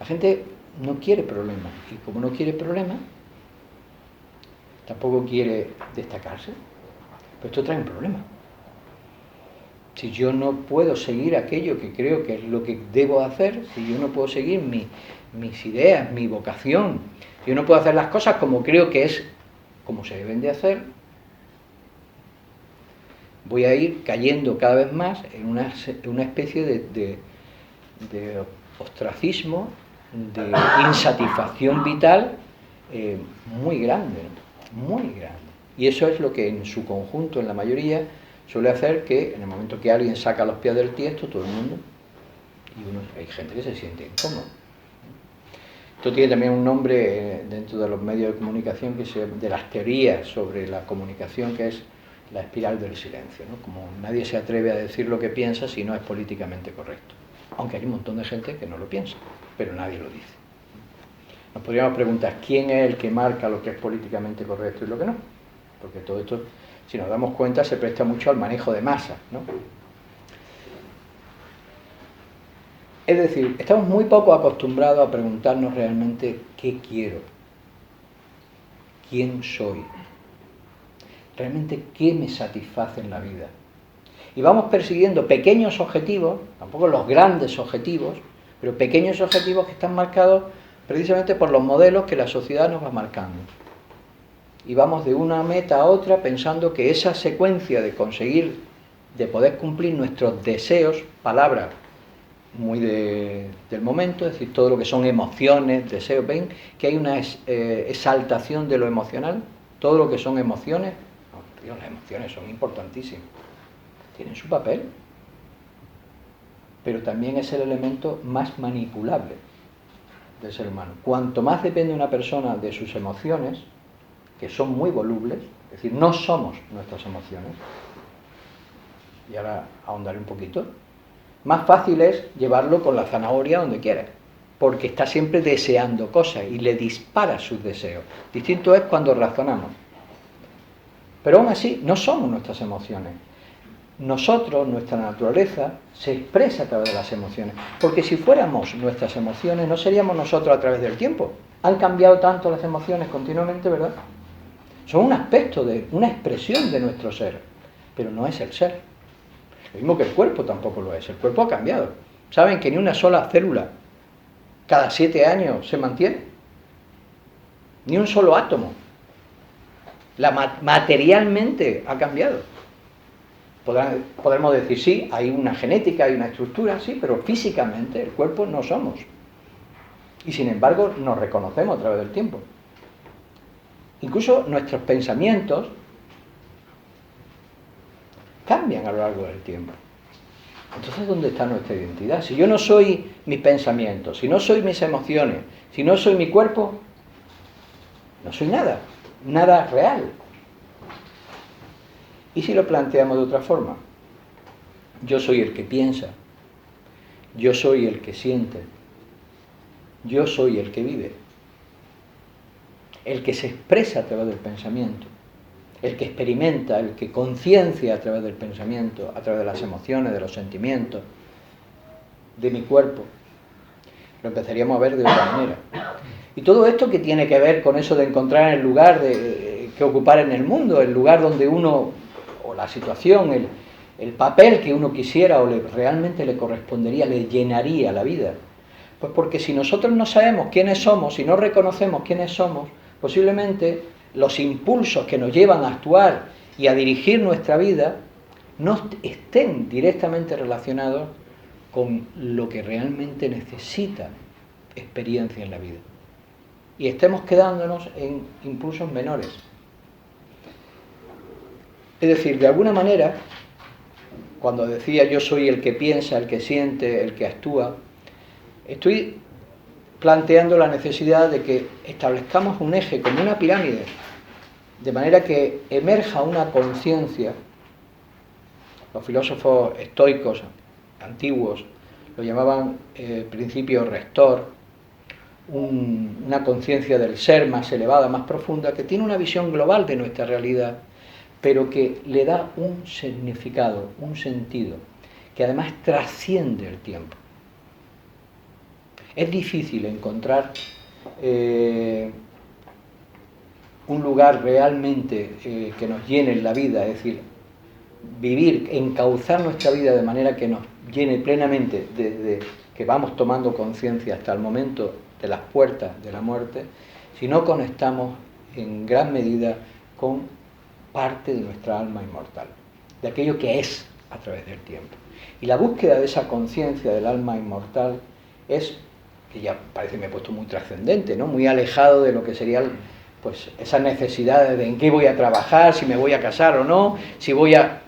La gente no quiere problemas, y como no quiere problemas, tampoco quiere destacarse. Pero esto trae un problema. Si yo no puedo seguir aquello que creo que es lo que debo hacer, si yo no puedo seguir mis ideas, mi vocación, si yo no puedo hacer las cosas como creo que es como se deben de hacer, voy a ir cayendo cada vez más en una especie de ostracismo, de insatisfacción vital muy grande, muy grande. Y eso es lo que en su conjunto, en la mayoría, suele hacer que en el momento que alguien saca los pies del tiesto, todo el mundo, hay gente que se siente incómodo. Esto tiene también un nombre dentro de los medios de comunicación, de las teorías sobre la comunicación, que es la espiral del silencio, ¿no? Como nadie se atreve a decir lo que piensa si no es políticamente correcto. Aunque hay un montón de gente que no lo piensa, pero nadie lo dice. Nos podríamos preguntar, ¿quién es el que marca lo que es políticamente correcto y lo que no? Porque todo esto, si nos damos cuenta, se presta mucho al manejo de masas, ¿no? Es decir, estamos muy poco acostumbrados a preguntarnos realmente qué quiero, quién soy, realmente qué me satisface en la vida. Y vamos persiguiendo pequeños objetivos, tampoco los grandes objetivos, pero pequeños objetivos que están marcados precisamente por los modelos que la sociedad nos va marcando. Y vamos de una meta a otra pensando que esa secuencia de conseguir, de poder cumplir nuestros deseos, palabras muy del momento, es decir, todo lo que son emociones, deseos, ven que hay una exaltación de lo emocional, todo lo que son emociones, las emociones son importantísimas, tienen su papel, pero también es el elemento más manipulable del ser humano. Cuanto más depende una persona de sus emociones, que son muy volubles, es decir, no somos nuestras emociones, y ahora ahondaré un poquito, más fácil es llevarlo con la zanahoria donde quiera, porque está siempre deseando cosas y le dispara sus deseos. Distinto es cuando razonamos. Pero aún así, no somos nuestras emociones. Nosotros, nuestra naturaleza, se expresa a través de las emociones. Porque si fuéramos nuestras emociones, no seríamos nosotros a través del tiempo. Han cambiado tanto las emociones continuamente, ¿verdad? Son un aspecto, una expresión de nuestro ser, pero no es el ser. Lo mismo que el cuerpo tampoco lo es. El cuerpo ha cambiado. ¿Saben que ni una sola célula cada 7 años se mantiene? ni un solo átomo. Materialmente ha cambiado. Podemos decir, sí, hay una genética, hay una estructura, sí, pero físicamente el cuerpo no somos. Y sin embargo nos reconocemos a través del tiempo. Incluso nuestros pensamientos cambian a lo largo del tiempo. Entonces, ¿dónde está nuestra identidad? Si yo no soy mis pensamientos, si no soy mis emociones, si no soy mi cuerpo, no soy nada, nada real. ¿Y si lo planteamos de otra forma? Yo soy el que piensa, yo soy el que siente, yo soy el que vive, el que se expresa a través del pensamiento, el que experimenta, el que conciencia a través del pensamiento, a través de las emociones, de los sentimientos, de mi cuerpo. Lo empezaríamos a ver de otra manera. Y todo esto que tiene que ver con eso de encontrar el lugar que ocupar en el mundo, el lugar donde uno, o la situación, el papel que uno quisiera o realmente le correspondería, le llenaría la vida. Pues porque si nosotros no sabemos quiénes somos, si no reconocemos quiénes somos, posiblemente los impulsos que nos llevan a actuar y a dirigir nuestra vida no estén directamente relacionados con lo que realmente necesita experiencia en la vida. Y estemos quedándonos en impulsos menores. Es decir, de alguna manera, cuando decía yo soy el que piensa, el que siente, el que actúa, estoy planteando la necesidad de que establezcamos un eje como una pirámide, de manera que emerja una conciencia. Los filósofos estoicos antiguos lo llamaban principio rector, una conciencia del ser más elevada, más profunda, que tiene una visión global de nuestra realidad, pero que le da un significado, un sentido, que además trasciende el tiempo. Es difícil encontrar un lugar realmente que nos llene la vida, es decir, vivir, encauzar nuestra vida de manera que nos llene plenamente desde que vamos tomando conciencia hasta el momento de las puertas de la muerte, si no conectamos en gran medida con parte de nuestra alma inmortal, de aquello que es a través del tiempo. Y la búsqueda de esa conciencia del alma inmortal es, que ya parece que me he puesto muy trascendente, ¿no? Muy alejado de lo que serían pues esas necesidades de en qué voy a trabajar, si me voy a casar o no, si voy a...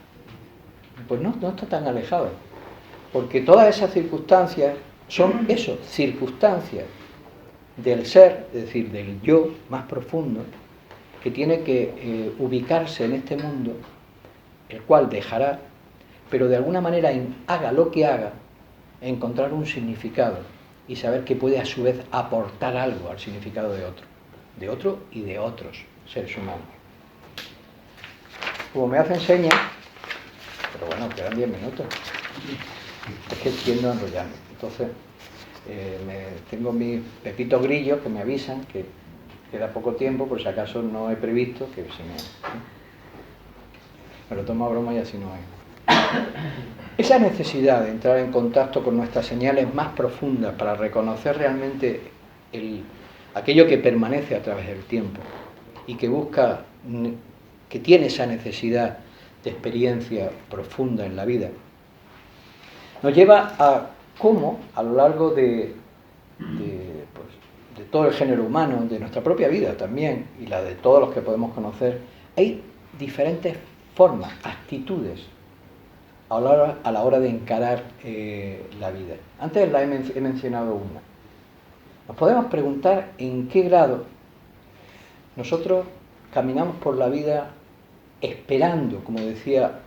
Pues no está tan alejado, porque todas esas circunstancias son eso, circunstancias del ser, es decir, del yo más profundo, que tiene que ubicarse en este mundo, el cual dejará, pero de alguna manera haga lo que haga, encontrar un significado y saber que puede a su vez aportar algo al significado de otro y de otros seres humanos. Como me hacen señas, pero bueno, quedan 10 minutos, es que tiendo a enrollarme. Entonces, tengo mis pepitos grillos que me avisan que queda poco tiempo, por si acaso no he previsto que se me lo tomo a broma y así no hay. Esa necesidad de entrar en contacto con nuestras señales más profundas para reconocer realmente aquello que permanece a través del tiempo y que busca, que tiene esa necesidad de experiencia profunda en la vida, nos lleva a cómo a lo largo de todo el género humano, de nuestra propia vida también, y la de todos los que podemos conocer, hay diferentes formas, actitudes a la hora de encarar la vida. Antes he mencionado una. Nos podemos preguntar en qué grado nosotros caminamos por la vida esperando, como decía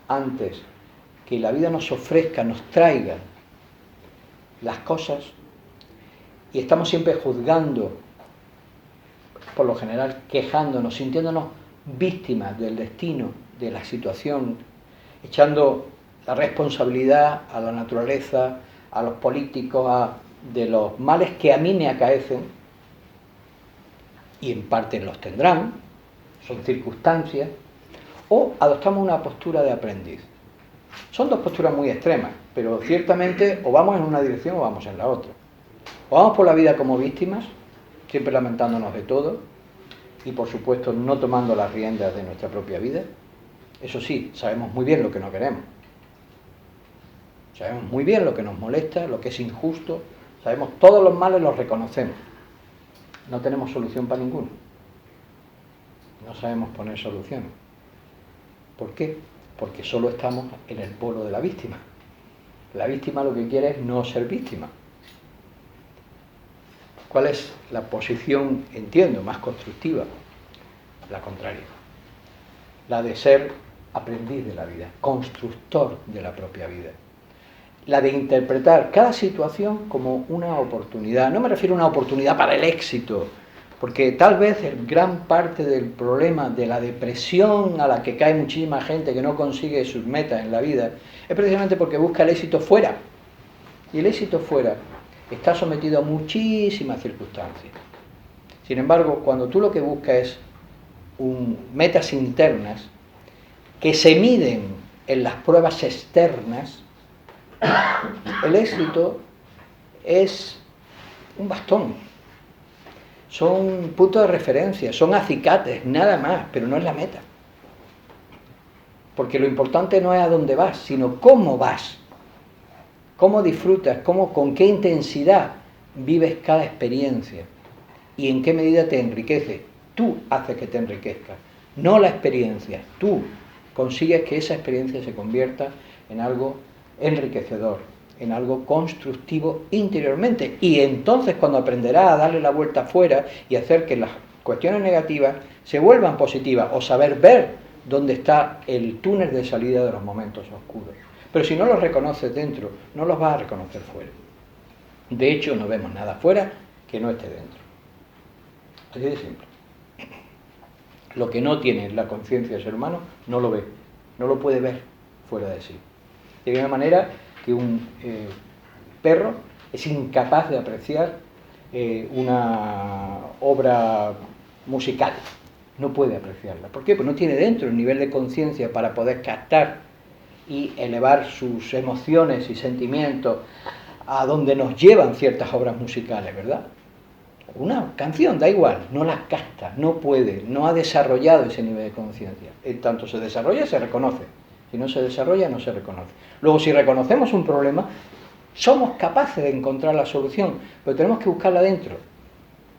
antes, que la vida nos ofrezca, nos traiga las cosas, y estamos siempre juzgando, por lo general quejándonos, sintiéndonos víctimas del destino, de la situación, echando la responsabilidad a la naturaleza, a los políticos, de los males que a mí me acaecen, y en parte los tendrán, son circunstancias, o adoptamos una postura de aprendiz. Son dos posturas muy extremas, pero ciertamente o vamos en una dirección o vamos en la otra. O vamos por la vida como víctimas, siempre lamentándonos de todo y por supuesto no tomando las riendas de nuestra propia vida. Eso sí, sabemos muy bien lo que no queremos. Sabemos muy bien lo que nos molesta, lo que es injusto, sabemos todos los males, los reconocemos. No tenemos solución para ninguno. No sabemos poner soluciones. ¿Por qué? Porque solo estamos en el polo de la víctima. La víctima lo que quiere es no ser víctima. ¿Cuál es la posición, entiendo, más constructiva? La contraria. La de ser aprendiz de la vida, constructor de la propia vida. La de interpretar cada situación como una oportunidad. No me refiero a una oportunidad para el éxito, porque tal vez gran parte del problema de la depresión a la que cae muchísima gente que no consigue sus metas en la vida es precisamente porque busca el éxito fuera. Y el éxito fuera está sometido a muchísimas circunstancias. Sin embargo, cuando tú lo que buscas es metas internas que se miden en las pruebas externas, el éxito es un bastón, son puntos de referencia, son acicates, nada más, pero no es la meta. Porque lo importante no es a dónde vas, sino cómo vas, cómo disfrutas, con qué intensidad vives cada experiencia y en qué medida te enriquece. Tú haces que te enriquezca, no la experiencia. Tú consigues que esa experiencia se convierta en algo enriquecedor, en algo constructivo interiormente. Y entonces cuando aprenderás a darle la vuelta afuera y hacer que las cuestiones negativas se vuelvan positivas, o saber ver dónde está el túnel de salida de los momentos oscuros. Pero si no los reconoces dentro, no los vas a reconocer fuera. De hecho, no vemos nada fuera que no esté dentro. Así de simple. Lo que no tiene la conciencia del ser humano no lo ve, no lo puede ver fuera de sí. De la misma manera que un perro es incapaz de apreciar una obra musical, no puede apreciarla. ¿Por qué? Pues no tiene dentro el nivel de conciencia para poder captar y elevar sus emociones y sentimientos a donde nos llevan ciertas obras musicales, ¿verdad? Una canción, da igual, no la capta, no puede, no ha desarrollado ese nivel de conciencia. En tanto se desarrolla, se reconoce. Si no se desarrolla, no se reconoce. Luego, si reconocemos un problema, somos capaces de encontrar la solución, pero tenemos que buscarla dentro.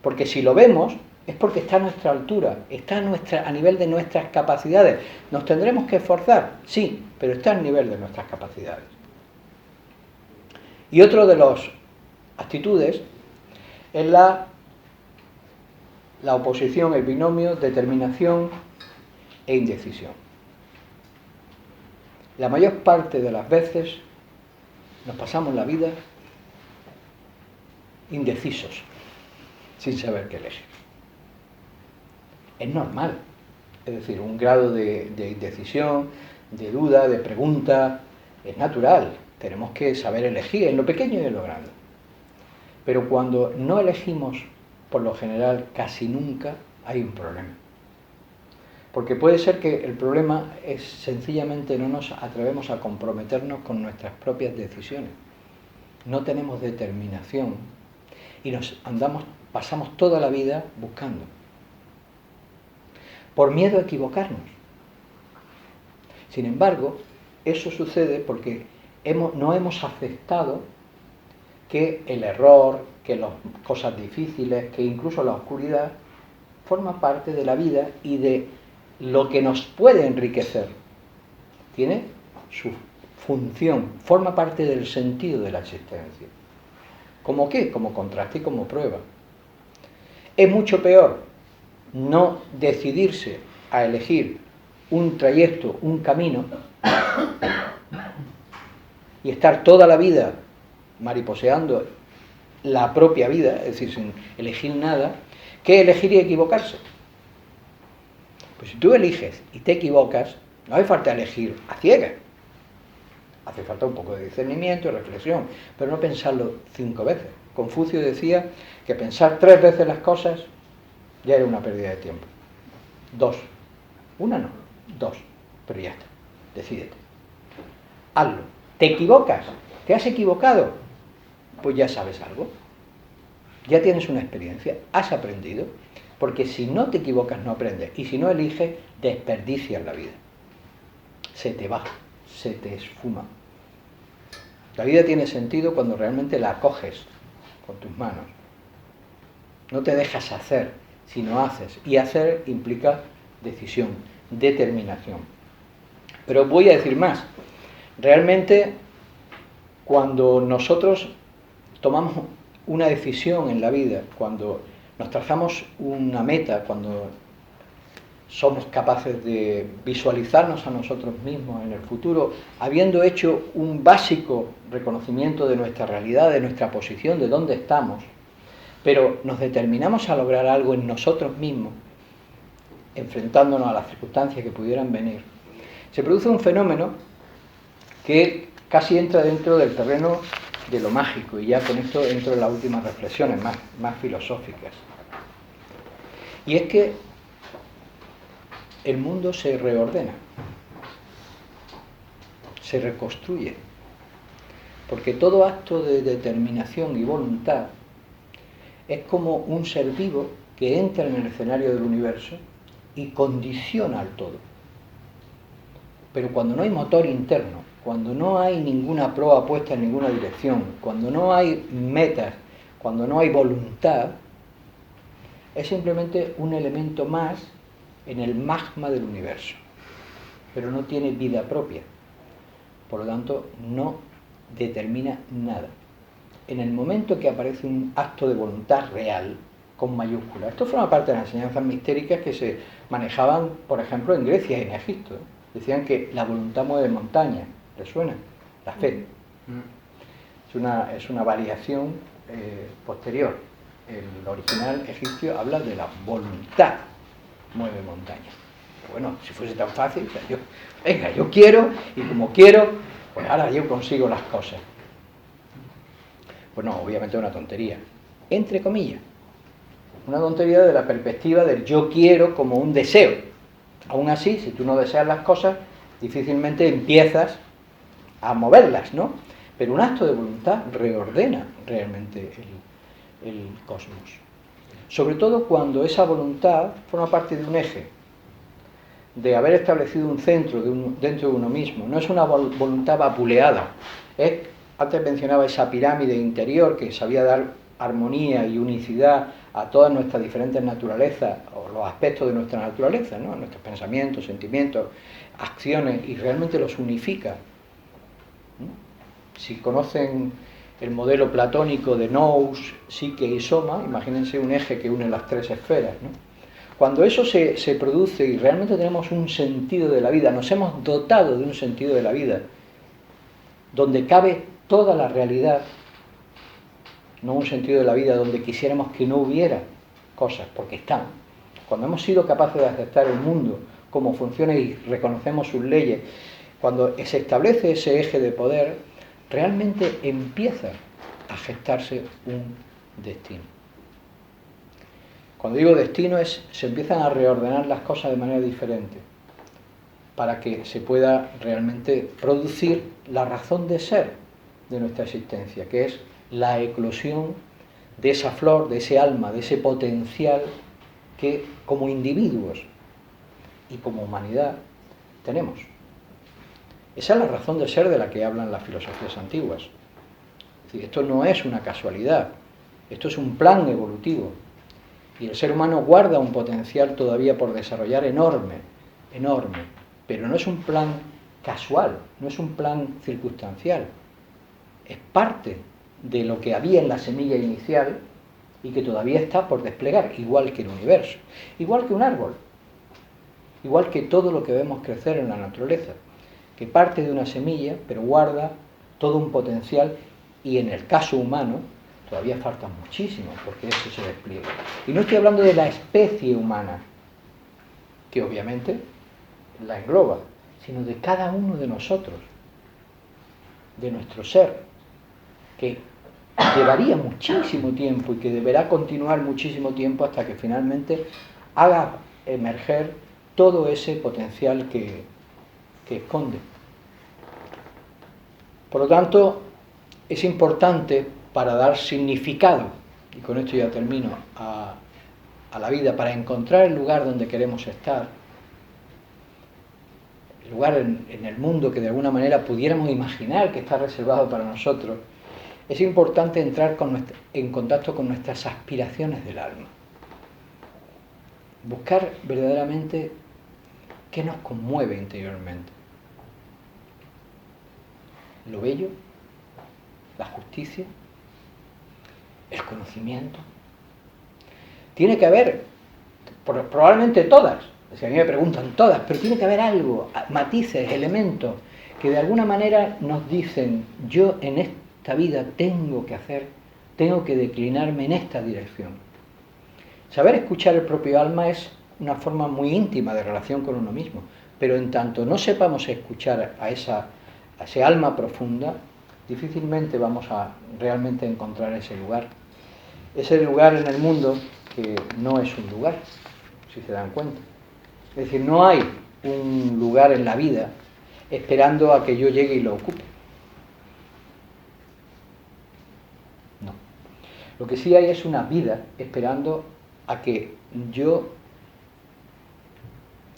Porque si lo vemos, es porque está a nuestra altura, está a nivel de nuestras capacidades. ¿Nos tendremos que esforzar? Sí, pero está al nivel de nuestras capacidades. Y otro de las actitudes es la oposición, el binomio, determinación e indecisión. La mayor parte de las veces nos pasamos la vida indecisos, sin saber qué elegir. Es normal, es decir, un grado de indecisión, de duda, de pregunta, es natural. Tenemos que saber elegir en lo pequeño y en lo grande. Pero cuando no elegimos, por lo general, casi nunca hay un problema. Porque puede ser que el problema es sencillamente no nos atrevemos a comprometernos con nuestras propias decisiones. No tenemos determinación y pasamos toda la vida buscando. Por miedo a equivocarnos. Sin embargo, eso sucede porque no hemos aceptado que el error, que las cosas difíciles, que incluso la oscuridad, forma parte de la vida y de lo que nos puede enriquecer. Tiene su función, forma parte del sentido de la existencia. ¿Cómo qué? Como contraste y como prueba. Es mucho peor no decidirse a elegir un trayecto, un camino, y estar toda la vida mariposeando la propia vida, es decir, sin elegir nada, que elegir y equivocarse. Pues si tú eliges y te equivocas, no hace falta elegir a ciegas. Hace falta un poco de discernimiento y reflexión, pero no pensarlo 5 veces. Confucio decía que pensar 3 veces las cosas ya era una pérdida de tiempo. 2. Una no, 2. Pero ya está. Decídete. Hazlo. ¿Te equivocas? ¿Te has equivocado? Pues ya sabes algo. Ya tienes una experiencia, has aprendido, porque si no te equivocas no aprendes, y si no eliges, desperdicias la vida. Se te va, se te esfuma. La vida tiene sentido cuando realmente la coges con tus manos. No te dejas hacer, sino haces. Y hacer implica decisión, determinación. Pero voy a decir más. Realmente, cuando nosotros tomamos una decisión en la vida, cuando nos trazamos una meta, cuando somos capaces de visualizarnos a nosotros mismos en el futuro, habiendo hecho un básico reconocimiento de nuestra realidad, de nuestra posición, de dónde estamos, pero nos determinamos a lograr algo en nosotros mismos, enfrentándonos a las circunstancias que pudieran venir, se produce un fenómeno que casi entra dentro del terreno de lo mágico, y ya con esto entro en las últimas reflexiones más filosóficas. Y es que el mundo se reordena, se reconstruye, porque todo acto de determinación y voluntad es como un ser vivo que entra en el escenario del universo y condiciona al todo. Pero cuando no hay motor interno, cuando no hay ninguna proa puesta en ninguna dirección, cuando no hay metas, cuando no hay voluntad, es simplemente un elemento más en el magma del universo, pero no tiene vida propia, por lo tanto no determina nada. En el momento que aparece un acto de voluntad real, con mayúsculas, esto forma parte de las enseñanzas mistéricas que se manejaban, por ejemplo, en Grecia y en Egipto. Decían que la voluntad mueve montañas. ¿Les suena? La fe. Es una variación posterior. El original egipcio habla de la voluntad mueve montañas. Bueno, si fuese tan fácil, yo quiero, y como quiero, pues ahora yo consigo las cosas. Pues no, obviamente es una tontería. Entre comillas. Una tontería de la perspectiva del yo quiero como un deseo. Aún así, si tú no deseas las cosas, difícilmente empiezas a moverlas, ¿no? Pero un acto de voluntad reordena realmente el cosmos. Sobre todo cuando esa voluntad forma parte de un eje, de haber establecido un centro dentro de uno mismo. No es una voluntad vapuleada. Antes mencionaba esa pirámide interior que sabía dar armonía y unicidad a todas nuestras diferentes naturalezas, o los aspectos de nuestra naturaleza, ¿no? Nuestros pensamientos, sentimientos, acciones, y realmente los unifica. Si conocen el modelo platónico de nous, psique y soma, imagínense un eje que une las tres esferas, ¿no? Cuando eso se produce y realmente tenemos un sentido de la vida, nos hemos dotado de un sentido de la vida, donde cabe toda la realidad, no un sentido de la vida donde quisiéramos que no hubiera cosas, porque están. Cuando hemos sido capaces de aceptar el mundo, cómo funciona y reconocemos sus leyes, cuando se establece ese eje de poder, realmente empieza a gestarse un destino. Cuando digo destino se empiezan a reordenar las cosas de manera diferente para que se pueda realmente producir la razón de ser de nuestra existencia, que es la eclosión de esa flor, de ese alma, de ese potencial que como individuos y como humanidad tenemos. Esa es la razón de ser de la que hablan las filosofías antiguas. Es decir, esto no es una casualidad, esto es un plan evolutivo. Y el ser humano guarda un potencial todavía por desarrollar enorme, pero no es un plan casual, no es un plan circunstancial. Es parte de lo que había en la semilla inicial y que todavía está por desplegar, igual que el universo, igual que un árbol, igual que todo lo que vemos crecer en la naturaleza, que parte de una semilla, pero guarda todo un potencial, y en el caso humano todavía falta muchísimo porque eso se despliegue. Y no estoy hablando de la especie humana, que obviamente la engloba, sino de cada uno de nosotros, de nuestro ser, que llevaría muchísimo tiempo y que deberá continuar muchísimo tiempo hasta que finalmente haga emerger todo ese potencial que esconde. Por lo tanto, es importante para dar significado y con esto ya termino, a la vida para encontrar el lugar donde queremos estar, el lugar en el mundo que de alguna manera pudiéramos imaginar que está reservado para nosotros, es importante entrar en contacto con nuestras aspiraciones del alma. Buscar verdaderamente qué nos conmueve interiormente. Lo bello, la justicia, el conocimiento. Tiene que haber, probablemente todas, si a mí me preguntan todas, pero tiene que haber algo, matices, elementos, que de alguna manera nos dicen, yo en esta vida tengo que declinarme en esta dirección. Saber escuchar el propio alma es una forma muy íntima de relación con uno mismo, pero en tanto no sepamos escuchar a ese alma profunda, difícilmente vamos a realmente encontrar ese lugar. Ese lugar en el mundo que no es un lugar, si se dan cuenta. Es decir, no hay un lugar en la vida esperando a que yo llegue y lo ocupe. No. Lo que sí hay es una vida esperando a que yo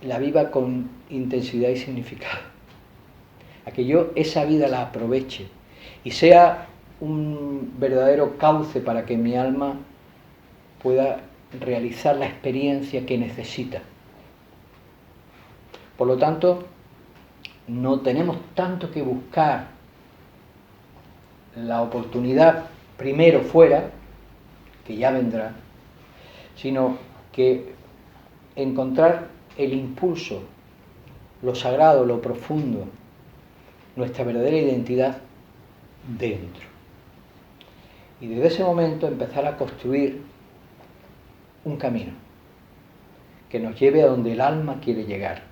la viva con intensidad y significado. A que yo esa vida la aproveche y sea un verdadero cauce para que mi alma pueda realizar la experiencia que necesita. Por lo tanto, no tenemos tanto que buscar la oportunidad primero fuera, que ya vendrá, sino que encontrar el impulso, lo sagrado, lo profundo, nuestra verdadera identidad dentro. Y desde ese momento empezar a construir un camino que nos lleve a donde el alma quiere llegar.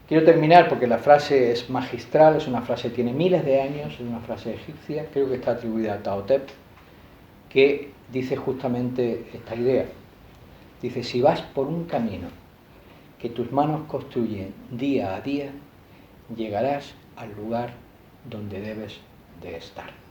Quiero terminar porque la frase es magistral, es una frase que tiene miles de años, es una frase egipcia, creo que está atribuida a Taotep, que dice justamente esta idea. Dice, si vas por un camino que tus manos construyen día a día, llegarás al lugar donde debes de estar.